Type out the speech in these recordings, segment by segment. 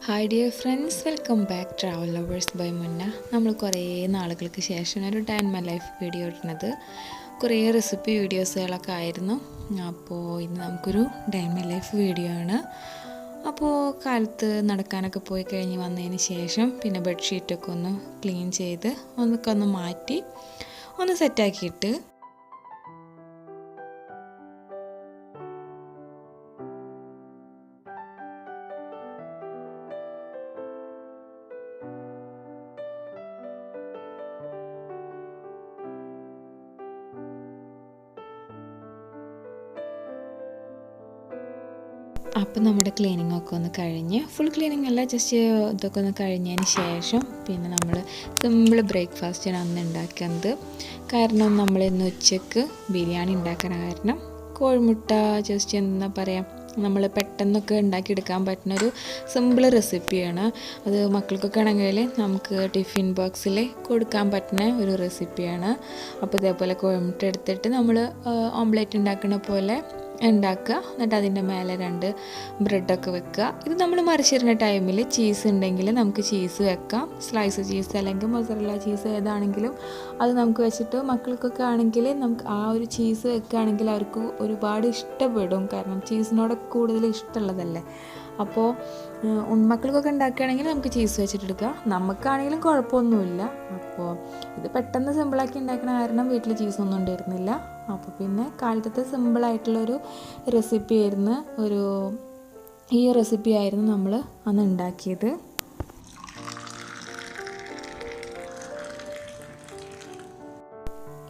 Hi dear friends, welcome back travel lovers by Munna. നമ്മൾ കുറേ നാളുകൾക്ക് ശേഷം ഒരു day in my life video ഇടുന്നത്. കുറേ റെസിപ്പി വീഡിയോസുകളൊക്കെ ആയിരുന്നു. അപ്പോൾ ഇന്ന് നമുക്കൊരു day in my life video ആണ്. അപ്പോൾ കാലത്ത് നടക്കാനൊക്കെ പോയി കഴിഞ്ഞ് വന്നതിന് ശേഷം പിന്നെ ബെഡ്ഷീറ്റൊക്കെ ഒന്ന് ക്ലീൻ ചെയ്ത് ഒന്ന് മാറ്റി ഒന്ന് സെറ്റാക്കിയിട്ട് അപ്പം നമ്മുടെ ക്ലീനിങ്ങൊക്കെ ഒന്ന് കഴിഞ്ഞ്, ഫുൾ ക്ലീനിങ് അല്ല, ജസ്റ്റ് ഇതൊക്കെ ഒന്ന് കഴിഞ്ഞതിന് ശേഷം പിന്നെ നമ്മൾ സിമ്പിൾ ബ്രേക്ക്ഫാസ്റ്റാണ് അന്ന് ഉണ്ടാക്കുന്നത്. കാരണം നമ്മൾ ഇന്ന് ഉച്ചയ്ക്ക് ബിരിയാണി ഉണ്ടാക്കാൻ കാരണം കോഴിമുട്ട ജസ്റ്റ് എന്താ പറയുക, നമ്മൾ പെട്ടെന്നൊക്കെ ഉണ്ടാക്കിയെടുക്കാൻ പറ്റുന്നൊരു സിമ്പിൾ റെസിപ്പിയാണ്. അത് മക്കൾക്കൊക്കെ ആണെങ്കിൽ നമുക്ക് ടിഫിൻ ബോക്സിൽ കൊടുക്കാൻ പറ്റുന്ന ഒരു റെസിപ്പിയാണ്. അപ്പോൾ ഇതേപോലെ കോഴിമുട്ട എടുത്തിട്ട് നമ്മൾ ഓംലെറ്റ് ഉണ്ടാക്കുന്ന പോലെ ഉണ്ടാക്കുക. എന്നിട്ട് അതിൻ്റെ മേലെ 2 ബ്രെഡൊക്കെ വെക്കുക. ഇത് നമ്മൾ മറിച്ചിടുന്ന ടൈമിൽ ചീസ് ഉണ്ടെങ്കിൽ നമുക്ക് ചീസ് വെക്കാം, സ്ലൈസ് ചീസ് അല്ലെങ്കിൽ മൊസറല്ല ചീസ് ഏതാണെങ്കിലും അത് നമുക്ക് വെച്ചിട്ട് മക്കൾക്കൊക്കെ ആണെങ്കിൽ നമുക്ക് ആ ഒരു ചീസ് വെക്കുകയാണെങ്കിൽ അവർക്ക് ഒരുപാട് ഇഷ്ടപ്പെടും. കാരണം ചീസിനോടൊക്കെ കൂടുതൽ ഇഷ്ടമുള്ളതല്ലേ. അപ്പോൾ മക്കൾക്കൊക്കെ ഉണ്ടാക്കുകയാണെങ്കിൽ നമുക്ക് ചീസ് വെച്ചിട്ടെടുക്കുക, നമുക്കാണെങ്കിലും കുഴപ്പമൊന്നുമില്ല. അപ്പോൾ ഇത് പെട്ടെന്ന് സിമ്പിളാക്കി ഉണ്ടാക്കുന്ന കാരണം വീട്ടിൽ ചീസൊന്നും ഉണ്ടായിരുന്നില്ല. അപ്പോൾ പിന്നെ കാലത്തത്തെ സിമ്പിളായിട്ടുള്ളൊരു റെസിപ്പി ആയിരുന്നു, ഈ റെസിപ്പി ആയിരുന്നു നമ്മൾ അന്ന് ഉണ്ടാക്കിയത്.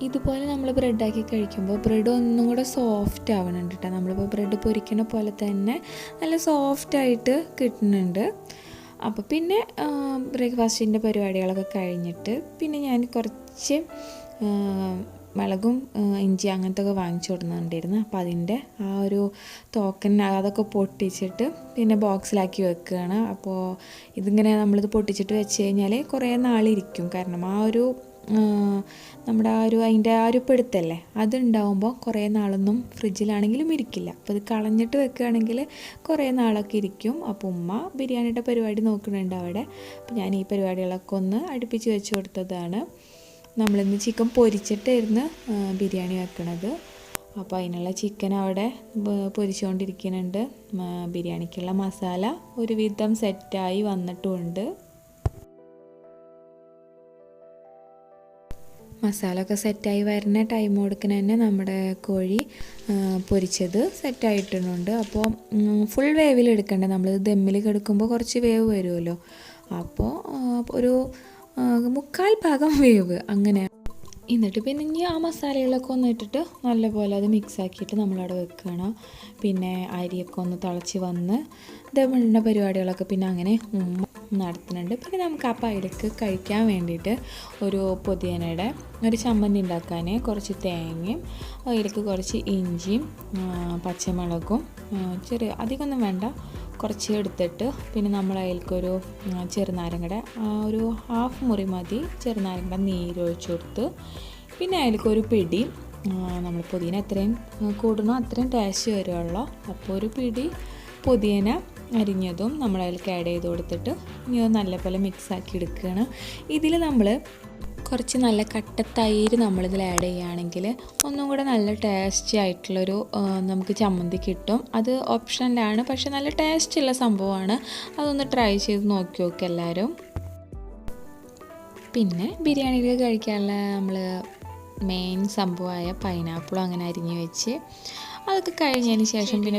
ഇതുപോലെ നമ്മൾ ബ്രെഡാക്കി കഴിക്കുമ്പോൾ ബ്രെഡ് ഒന്നും കൂടെ സോഫ്റ്റ് ആവണുണ്ട് കേട്ടോ. നമ്മളിപ്പോൾ ബ്രെഡ് പൊരിക്കണ പോലെ തന്നെ നല്ല സോഫ്റ്റായിട്ട് കിട്ടുന്നുണ്ട്. അപ്പോൾ പിന്നെ ബ്രേക്ക്ഫാസ്റ്റിൻ്റെ പരിപാടികളൊക്കെ കഴിഞ്ഞിട്ട് പിന്നെ ഞാൻ കുറച്ച് മുളകും ഇഞ്ചി അങ്ങനത്തെ ഒക്കെ വാങ്ങിച്ചു കൊടുക്കുന്നുണ്ടായിരുന്നു. അപ്പോൾ അതിൻ്റെ ആ ഒരു അതൊക്കെ പൊട്ടിച്ചിട്ട് പിന്നെ ബോക്സിലാക്കി വെക്കുകയാണ്. അപ്പോൾ ഇതിങ്ങനെ നമ്മളിത് പൊട്ടിച്ചിട്ട് വെച്ച് കഴിഞ്ഞാൽ കുറേ നാളിരിക്കും. കാരണം നമ്മുടെ അതിൻ്റെ ആ ഒരു പിടുത്തല്ലേ, അതുണ്ടാവുമ്പോൾ കുറേ നാളൊന്നും ഫ്രിഡ്ജിലാണെങ്കിലും ഇരിക്കില്ല. അപ്പോൾ ഇത് കളഞ്ഞിട്ട് വെക്കുകയാണെങ്കിൽ കുറേ നാളൊക്കെ ഇരിക്കും. അപ്പോൾ ഉമ്മ ബിരിയാണിയുടെ പരിപാടി നോക്കുന്നുണ്ട് അവിടെ. അപ്പോൾ ഞാൻ ഈ പരിപാടികളൊക്കെ ഒന്ന് അടുപ്പിച്ച് വെച്ച് കൊടുത്തതാണ്. നമ്മളിന്ന് ചിക്കൻ പൊരിച്ചിട്ടായിരുന്നു ബിരിയാണി വെക്കണത്. അപ്പോൾ അതിനുള്ള ചിക്കൻ അവിടെ പൊരിച്ചുകൊണ്ടിരിക്കുന്നുണ്ട്. ബിരിയാണിക്കുള്ള മസാല ഒരുവിധം സെറ്റായി വന്നിട്ടുമുണ്ട്. മസാല ഒക്കെ സെറ്റായി വരുന്ന ടൈം കൊടുക്കുന്ന തന്നെ നമ്മുടെ കോഴി പൊരിച്ചത് സെറ്റായിട്ടുണ്ട്. അപ്പോൾ ഫുൾ വേവിൽ എടുക്കണ്ടേ, നമ്മൾ ദമ്മിൽ കിടക്കുമ്പോൾ കുറച്ച് വേവ് വരുമല്ലോ. അപ്പോൾ ഒരു 3/4 ഭാഗം വേവ് അങ്ങനെ. എന്നിട്ട് പിന്നെ ഇനി ആ മസാലകളൊക്കെ ഒന്ന് ഇട്ടിട്ട് നല്ലപോലെ അത് മിക്സാക്കിയിട്ട് നമ്മളവിടെ വെക്കണം. പിന്നെ അരിയൊക്കെ ഒന്ന് തിളച്ച് വന്ന് ദമ്മിടുന്ന പരിപാടികളൊക്കെ പിന്നെ അങ്ങനെ നടത്തുന്നുണ്ട്. പിന്നെ നമുക്ക് ആ പൈലക്ക് കഴിക്കാൻ വേണ്ടിയിട്ട് ഒരു പുതിയനയുടെ ഒരു ചമ്മന്തി ഉണ്ടാക്കാൻ കുറച്ച് തേങ്ങയും അതിലേക്ക് കുറച്ച് ഇഞ്ചിയും പച്ചമുളകും അധികമൊന്നും വേണ്ട, കുറച്ച് എടുത്തിട്ട് പിന്നെ നമ്മൾ അതിലേക്കൊരു ചെറുനാരങ്ങയുടെ ഒരു 1/2 മുറി മതി ചെറുനാരങ്ങയുടെ നീരൊഴിച്ച് കൊടുത്ത് പിന്നെ അതിലേക്കൊരു പിടി നമ്മൾ പുതിന എത്രയും കൂടുന്നോ അത്രയും ടേസ്റ്റ് വരുള്ളൂ. അപ്പോൾ ഒരു പിടി പുതിന അരിഞ്ഞതും നമ്മൾ അതിലേക്ക് ആഡ് ചെയ്ത് കൊടുത്തിട്ട് ഇനി നല്ലപോലെ മിക്സാക്കി എടുക്കുകയാണ്. ഇതിൽ നമ്മൾ കുറച്ച് നല്ല കട്ട തൈര് നമ്മളിതിൽ ആഡ് ചെയ്യുകയാണെങ്കിൽ ഒന്നും കൂടെ നല്ല ടേസ്റ്റി ആയിട്ടുള്ളൊരു നമുക്ക് ചമ്മന്തി കിട്ടും. അത് ഓപ്ഷനിലാണ്, പക്ഷെ നല്ല ടേസ്റ്റുള്ള സംഭവമാണ്. അതൊന്ന് ട്രൈ ചെയ്ത് നോക്കി എല്ലാവരും. പിന്നെ ബിരിയാണിയിൽ കഴിക്കാനുള്ള നമ്മൾ മെയിൻ സംഭവമായ പൈനാപ്പിളും അങ്ങനെ അരിഞ്ഞ് വെച്ച് അതൊക്കെ കഴിഞ്ഞതിന് ശേഷം പിന്നെ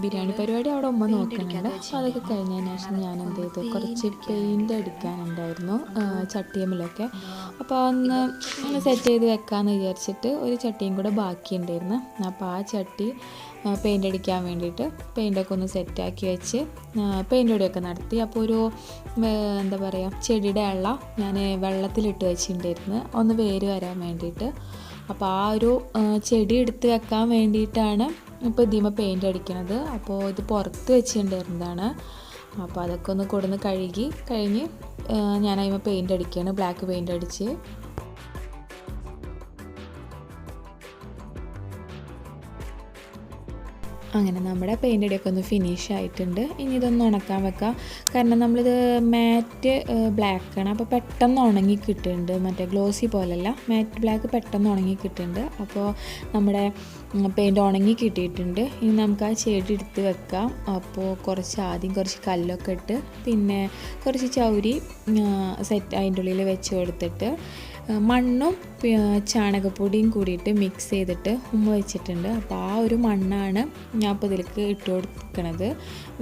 ബിരിയാണി പരിപാടി അവിടെ ഉമ്മ നോക്കുന്നുണ്ട്. അപ്പോൾ അതൊക്കെ കഴിഞ്ഞതിന് ശേഷം ഞാൻ എന്ത് ചെയ്തു, കുറച്ച് പെയിൻ്റ് അടിക്കാനുണ്ടായിരുന്നു ചട്ടിയമ്മിലൊക്കെ. അപ്പോൾ ഒന്ന് സെറ്റ് ചെയ്ത് വെക്കാമെന്ന് വിചാരിച്ചിട്ട് ഒരു ചട്ടിയും കൂടെ ബാക്കിയുണ്ടായിരുന്നു. അപ്പോൾ ആ ചട്ടി പെയിൻ്റ് അടിക്കാൻ വേണ്ടിയിട്ട് പെയിൻ്റൊക്കെ ഒന്ന് സെറ്റാക്കി വെച്ച് പെയിൻ്റ് പൊടിയൊക്കെ നടത്തി. അപ്പോൾ ഒരു എന്താ പറയുക, ചെടിയുടെ ഞാൻ വെള്ളത്തിലിട്ട് വെച്ചിട്ടുണ്ടായിരുന്നു ഒന്ന് വേര് വരാൻ വേണ്ടിയിട്ട്. അപ്പോൾ ആ ഒരു ചെടി എടുത്ത് വെക്കാൻ വേണ്ടിയിട്ടാണ് ഇപ്പോൾ ഇതിമ പെയിൻ്റ് അടിക്കുന്നത്. അപ്പോൾ ഇത് പുറത്ത് വെച്ചിട്ടുണ്ടായിരുന്നതാണ്. അപ്പോൾ അതൊക്കെ ഒന്ന് കൊടുന്ന് കഴിഞ്ഞ് ഞാൻ അതിമ പെയിൻ്റ് അടിക്കുകയാണ്, ബ്ലാക്ക് പെയിൻ്റ് അടിച്ച്. അങ്ങനെ നമ്മുടെ പെയിൻ്റ് അടിയൊക്കെ ഒന്ന് ഫിനിഷ് ആയിട്ടുണ്ട്. ഇനി ഇതൊന്ന് ഉണക്കാൻ വെക്കാം. കാരണം നമ്മളിത് മാറ്റ് ബ്ലാക്കാണ്, അപ്പോൾ പെട്ടെന്ന് ഉണങ്ങി കിട്ടുന്നുണ്ട്. മറ്റേ ഗ്ലോസി പോലല്ല, മാറ്റ് ബ്ലാക്ക് പെട്ടെന്ന് ഉണങ്ങി കിട്ടുന്നുണ്ട്. അപ്പോൾ നമ്മുടെ പെയിൻറ്റ് ഉണങ്ങി കിട്ടിയിട്ടുണ്ട്. ഇനി നമുക്ക് ആ ചെടി എടുത്ത് വെക്കാം. അപ്പോൾ ആദ്യം കുറച്ച് കല്ലൊക്കെ ഇട്ട് പിന്നെ കുറച്ച് ചൗരി അതിൻ്റെ ഉള്ളിൽ വെച്ച് കൊടുത്തിട്ട് മണ്ണും ചാണകപ്പൊടിയും കൂടിയിട്ട് മിക്സ് ചെയ്തിട്ട് വെച്ചിട്ടുണ്ട്. അപ്പോൾ ആ ഒരു മണ്ണാണ് ഞാൻ ഇപ്പോൾ ഇതിലേക്ക് ഇട്ട് കൊടുക്കണത്.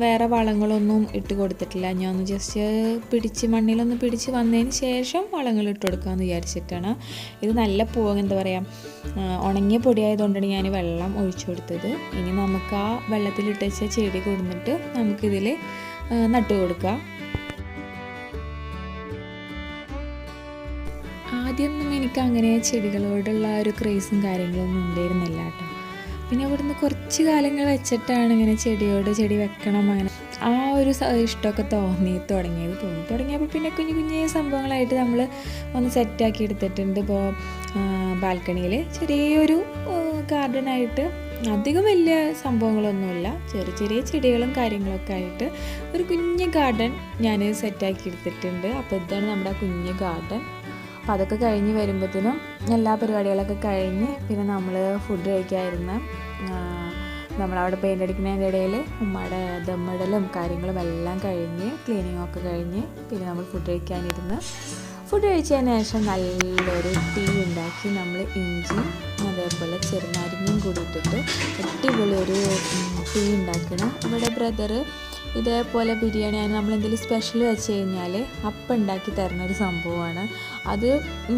വേറെ വളങ്ങളൊന്നും ഇട്ട് കൊടുത്തിട്ടില്ല. ഞാൻ ഒന്ന് ജസ്റ്റ് മണ്ണിലൊന്ന് പിടിച്ച് വന്നതിന് ശേഷം വളങ്ങൾ ഇട്ട് കൊടുക്കാമെന്ന് വിചാരിച്ചിട്ടാണ്. ഇത് നല്ല എന്താ പറയുക, ഉണങ്ങിയ പൊടിയായതുകൊണ്ടാണ് ഞാൻ വെള്ളം ഒഴിച്ചു കൊടുത്തത്. ഇനി നമുക്ക് ആ വെള്ളത്തിലിട്ട് വെച്ച ചെടി കൊടുത്തിട്ട് നമുക്കിതിൽ നട്ടു കൊടുക്കാം. ആദ്യമൊന്നും എനിക്ക് അങ്ങനെ ചെടികളോടുള്ള ഒരു ക്രേസും കാര്യങ്ങളൊന്നും ഉണ്ടായിരുന്നില്ല കേട്ടോ. പിന്നെ അവിടുന്ന് കുറച്ച് കാലങ്ങൾ വെച്ചിട്ടാണ് ഇങ്ങനെ ചെടി വെക്കണം അങ്ങനെ ആ ഒരു ഇഷ്ടമൊക്കെ തുടങ്ങിയപ്പോൾ പിന്നെ കുഞ്ഞു സംഭവങ്ങളായിട്ട് നമ്മൾ ഒന്ന് സെറ്റാക്കി എടുത്തിട്ടുണ്ട്. ഇപ്പോൾ ബാൽക്കണിയിൽ ചെറിയൊരു ഗാർഡനായിട്ട് അധികം വലിയ സംഭവങ്ങളൊന്നുമില്ല, ചെറിയ ചെടികളും കാര്യങ്ങളൊക്കെ ആയിട്ട് ഒരു കുഞ്ഞ് ഗാർഡൻ ഞാൻ സെറ്റാക്കി എടുത്തിട്ടുണ്ട്. അപ്പോൾ ഇതാണ് നമ്മുടെ കുഞ്ഞ് ഗാർഡൻ. അപ്പോൾ അതൊക്കെ കഴിഞ്ഞ് വരുമ്പോഴത്തേനും എല്ലാ പരിപാടികളൊക്കെ കഴിഞ്ഞ് പിന്നെ നമ്മൾ ഫുഡ് കഴിക്കാമായിരുന്നു. നമ്മളവിടെ പെയിൻ്റ് അടിക്കുന്നതിൻ്റെ ഇടയിൽ ഉമ്മയുടെ ദമ്മിടലും കാര്യങ്ങളും എല്ലാം കഴിഞ്ഞ് ക്ലീനിങ്ങൊക്കെ കഴിഞ്ഞ് പിന്നെ നമ്മൾ ഫുഡ് കഴിച്ചതിന് ശേഷം നല്ലൊരു ടീ ഉണ്ടാക്കി നമ്മൾ ഇഞ്ചിയും അതേപോലെ ചെറുനാരങ്ങയും കൂടി ഇട്ടിട്ട് അടിപൊളി ഒരു ടീ ഉണ്ടാക്കണം. ഇവിടെ ബ്രദർ ഇതേപോലെ ബിരിയാണി നമ്മളെന്തെങ്കിലും സ്പെഷ്യൽ വെച്ച് കഴിഞ്ഞാൽ അപ്പം ഉണ്ടാക്കി തരുന്നൊരു സംഭവമാണ്. അത്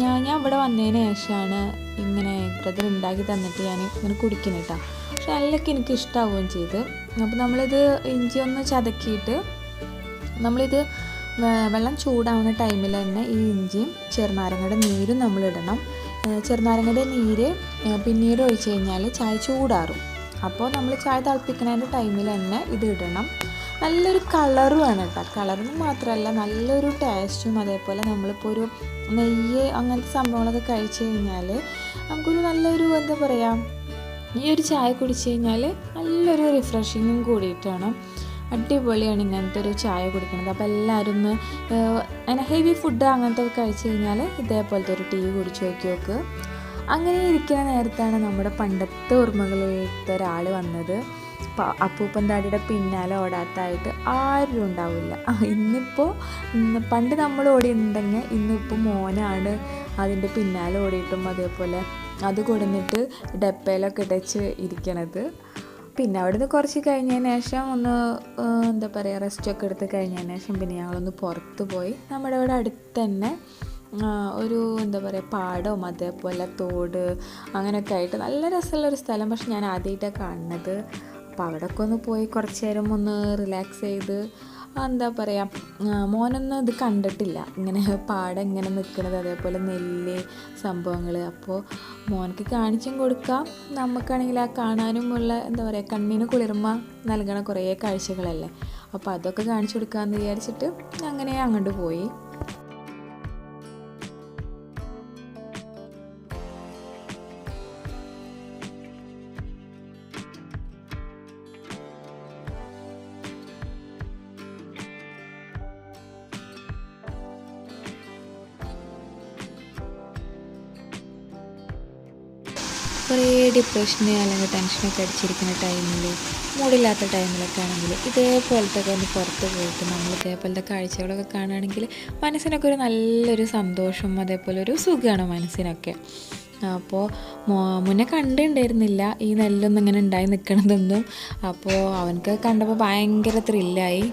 ഞാൻ ഇവിടെ വന്നതിന് ശേഷമാണ് ഇങ്ങനെ ബ്രദർ ഉണ്ടാക്കി തന്നിട്ട് ഞാൻ ഇങ്ങനെ കുടിക്കുന്നത് കേട്ടോ. പക്ഷെ നല്ലൊക്കെ എനിക്ക് ഇഷ്ടമാവുകയും ചെയ്ത്. അപ്പോൾ നമ്മളിത് ഇഞ്ചി ഒന്ന് ചതക്കിയിട്ട് നമ്മളിത് വെള്ളം ചൂടാവുന്ന ടൈമിൽ തന്നെ ഈ ഇഞ്ചിയും ചെറുനാരങ്ങയുടെ നീരും നമ്മളിടണം. ചെറുനാരങ്ങയുടെ നീര് പിന്നീട് ഒഴിച്ച് കഴിഞ്ഞാൽ ചായ ചൂടാറും. അപ്പോൾ നമ്മൾ ചായ തിളപ്പിക്കുന്നതിൻ്റെ ടൈമിൽ തന്നെ ഇത് ഇടണം. നല്ലൊരു കളറുമാണ് കേട്ടോ. കളറിന് മാത്രമല്ല നല്ലൊരു ടേസ്റ്റും. അതേപോലെ നമ്മളിപ്പോൾ ഒരു നെയ്യ് അങ്ങനത്തെ സംഭവങ്ങളൊക്കെ കഴിച്ച് കഴിഞ്ഞാൽ നമുക്കൊരു നല്ലൊരു എന്താ പറയുക, ഈ ഒരു ചായ കുടിച്ച് കഴിഞ്ഞാൽ നല്ലൊരു റിഫ്രഷിങ്ങും കൂടിയിട്ടാണ്. അടിപൊളിയാണ് ഇങ്ങനത്തെ ഒരു ചായ കുടിക്കുന്നത്. അപ്പോൾ എല്ലാവരും അങ്ങനെ ഹെവി ഫുഡ് അങ്ങനത്തെ കഴിച്ച് കഴിഞ്ഞാൽ ഇതേപോലത്തെ ഒരു ടീ കുടിച്ച് നോക്ക്. അങ്ങനെ ഇരിക്കുന്ന നേരത്താണ് നമ്മുടെ പണ്ടത്തെ ഓർമ്മകളിലത്തെ ഒരാൾ വന്നത്. അപ്പൂപ്പൻ താടിയുടെ പിന്നാലെ ഓടാത്തായിട്ട് ആരും ഉണ്ടാവില്ല. പണ്ട് നമ്മൾ ഓടിയിട്ടുണ്ടെങ്കിൽ ഇന്നിപ്പോൾ മോനാണ് അതിൻ്റെ പിന്നാലെ ഓടിയിട്ടും അതേപോലെ അത് കൊടുന്നിട്ട് ഡപ്പയിലൊക്കെ ഇടച്ച് ഇരിക്കണത്. പിന്നെ അവിടുന്ന് കുറച്ച് കഴിഞ്ഞതിന് ശേഷം ഒന്ന് എന്താ പറയുക റെസ്റ്റൊക്കെ എടുത്ത് കഴിഞ്ഞതിന് ശേഷം പിന്നെ ഞങ്ങളൊന്ന് പുറത്ത് പോയി. നമ്മുടെ ഇവിടെ അടുത്ത് തന്നെ ഒരു എന്താ പറയുക പാടവും അതേപോലെ തോട് അങ്ങനെയൊക്കെ ആയിട്ട് നല്ല രസമുള്ളൊരു സ്ഥലം. പക്ഷെ ഞാൻ ആദ്യമായിട്ടാണ് കാണുന്നത്. അപ്പോൾ അവിടെയൊക്കെ ഒന്ന് പോയി കുറച്ച് നേരം ഒന്ന് റിലാക്സ് ചെയ്ത് എന്താ പറയുക, മോനൊന്നും ഇത് കണ്ടിട്ടില്ല ഇങ്ങനെ പാടം ഇങ്ങനെ നിൽക്കുന്നത് അതേപോലെ നെല്ല് സംഭവങ്ങൾ. അപ്പോൾ മോനക്ക് കാണിച്ചും കൊടുക്കാം, നമുക്കാണെങ്കിൽ ആ കാണാനുമുള്ള എന്താ പറയുക കണ്ണിന് കുളിർമ നൽകണ കുറേ കാഴ്ചകളല്ലേ. അപ്പോൾ അതൊക്കെ കാണിച്ചു കൊടുക്കാമെന്ന് വിചാരിച്ചിട്ട് അങ്ങനെ അങ്ങോട്ട് പോയി. കുറേ ഡിപ്രഷന് അല്ലെങ്കിൽ ടെൻഷനൊക്കെ അടിച്ചിരിക്കുന്ന ടൈമിൽ മൂടില്ലാത്ത ടൈമിലൊക്കെ ആണെങ്കിൽ ഇതേപോലത്തെ ഒന്ന് പുറത്ത് പോയിട്ട് നമ്മൾ ഇതേപോലത്തെ കാഴ്ചകളൊക്കെ കാണുകയാണെങ്കിൽ മനസ്സിനൊക്കെ ഒരു നല്ലൊരു സന്തോഷം അതേപോലെ ഒരു സുഖമാണ് മനസ്സിനൊക്കെ. അപ്പോൾ മുന്നേ കണ്ടിട്ടുണ്ടായിരുന്നില്ല ഈ നെല്ലൊന്നും ഇങ്ങനെ ഉണ്ടായി നിൽക്കണതൊന്നും. അപ്പോൾ അവനക്ക് കണ്ടപ്പോൾ ഭയങ്കര ത്രില്ലായി.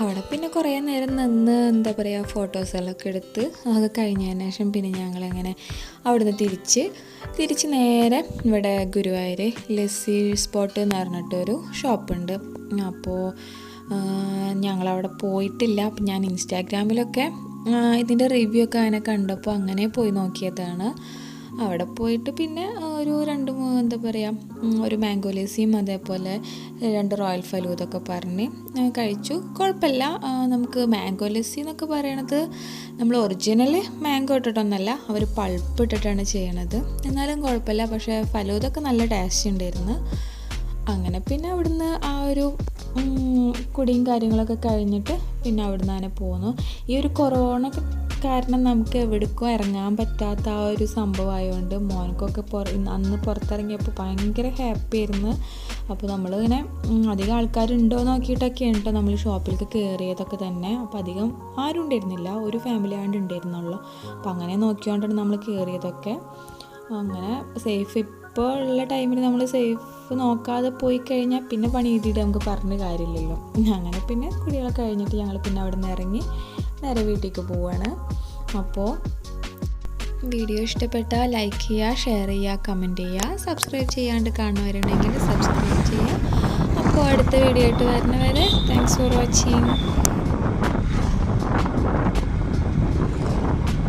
അവിടെ പിന്നെ കുറേ നേരം നിന്ന് എന്താ പറയുക ഫോട്ടോസുകളൊക്കെ എടുത്ത് അത് കഴിഞ്ഞതിന് ശേഷം പിന്നെ ഞങ്ങളങ്ങനെ അവിടുന്ന് തിരിച്ച് നേരെ ഇവിടെ ഗുരുവായൂർ ലസ്സി സ്പോട്ട് എന്ന് പറഞ്ഞിട്ടൊരു ഷോപ്പുണ്ട്. അപ്പോൾ ഞങ്ങളവിടെ പോയിട്ടില്ല. അപ്പം ഞാൻ ഇൻസ്റ്റാഗ്രാമിലൊക്കെ ഇതിൻ്റെ റിവ്യൂ ഒക്കെ അങ്ങനെ കണ്ടപ്പോൾ അങ്ങനെ പോയി നോക്കിയതാണ്. അവിടെ പോയിട്ട് പിന്നെ ഒരു എന്താ പറയുക ഒരു മാംഗോ ലസ്സിയും അതേപോലെ 2 റോയൽ ഫലൂദൊക്കെ പറഞ്ഞ് കഴിച്ചു. കുഴപ്പമില്ല. നമുക്ക് മാംഗോ ലസ്സി എന്നൊക്കെ പറയണത് നമ്മൾ ഒറിജിനൽ മാംഗോ ഇട്ടിട്ടൊന്നല്ല, അവർ പൾപ്പ് ഇട്ടിട്ടാണ് ചെയ്യണത്. എന്നാലും കുഴപ്പമില്ല. പക്ഷേ ഫലൂദൊക്കെ നല്ല ടേസ്റ്റ് ഉണ്ടായിരുന്നു. അങ്ങനെ പിന്നെ അവിടുന്ന് ആ ഒരു കുടിയും കാര്യങ്ങളൊക്കെ കഴിഞ്ഞിട്ട് പിന്നെ അവിടുന്ന് അങ്ങനെ പോന്നു. ഈ ഒരു കൊറോണ കാരണം നമുക്ക് എവിടേക്കും ഇറങ്ങാൻ പറ്റാത്ത ആ ഒരു സംഭവമായതുകൊണ്ട് മോനക്കൊക്കെ അന്ന് പുറത്തിറങ്ങിയപ്പോൾ ഭയങ്കര ഹാപ്പി ആയിരുന്നു. അപ്പോൾ നമ്മളിങ്ങനെ അധികം ആൾക്കാരുണ്ടോ നോക്കിയിട്ടൊക്കെയാണ് കേട്ടോ നമ്മൾ ഷോപ്പിലേക്ക് കയറിയതൊക്കെ തന്നെ. അപ്പോൾ അധികം ആരും ഉണ്ടായിരുന്നില്ല, ഒരു ഫാമിലി ആണ്ട് ഉണ്ടായിരുന്നുള്ളൂ. അപ്പോൾ അങ്ങനെ നോക്കിയോണ്ടാണ് നമ്മൾ കയറിയതൊക്കെ. അങ്ങനെ സേഫ് ഇപ്പോൾ ഉള്ള ടൈമിൽ നമ്മൾ സേഫ് നോക്കാതെ പോയി കഴിഞ്ഞാൽ പിന്നെ പണി കിട്ടിയിട്ട് നമുക്ക് പറഞ്ഞ കാര്യമില്ലല്ലോ. അങ്ങനെ പിന്നെ കുടികളൊക്കെ കഴിഞ്ഞിട്ട് ഞങ്ങൾ പിന്നെ അവിടെ നിന്ന് ഇറങ്ങി നേരെ വീട്ടിലേക്ക് പോവുകയാണ്. അപ്പോൾ വീഡിയോ ഇഷ്ടപ്പെട്ടാൽ ലൈക്ക് ചെയ്യുക, ഷെയർ ചെയ്യുക, കമൻറ്റ് ചെയ്യുക. സബ്സ്ക്രൈബ് ചെയ്യാണ്ട് കാണുന്നവരുണ്ടെങ്കിൽ സബ്സ്ക്രൈബ് ചെയ്യുക. അപ്പോൾ അടുത്ത വീഡിയോ ആയിട്ട് വരുന്നവരെ താങ്ക്സ് ഫോർ വാച്ചിങ്.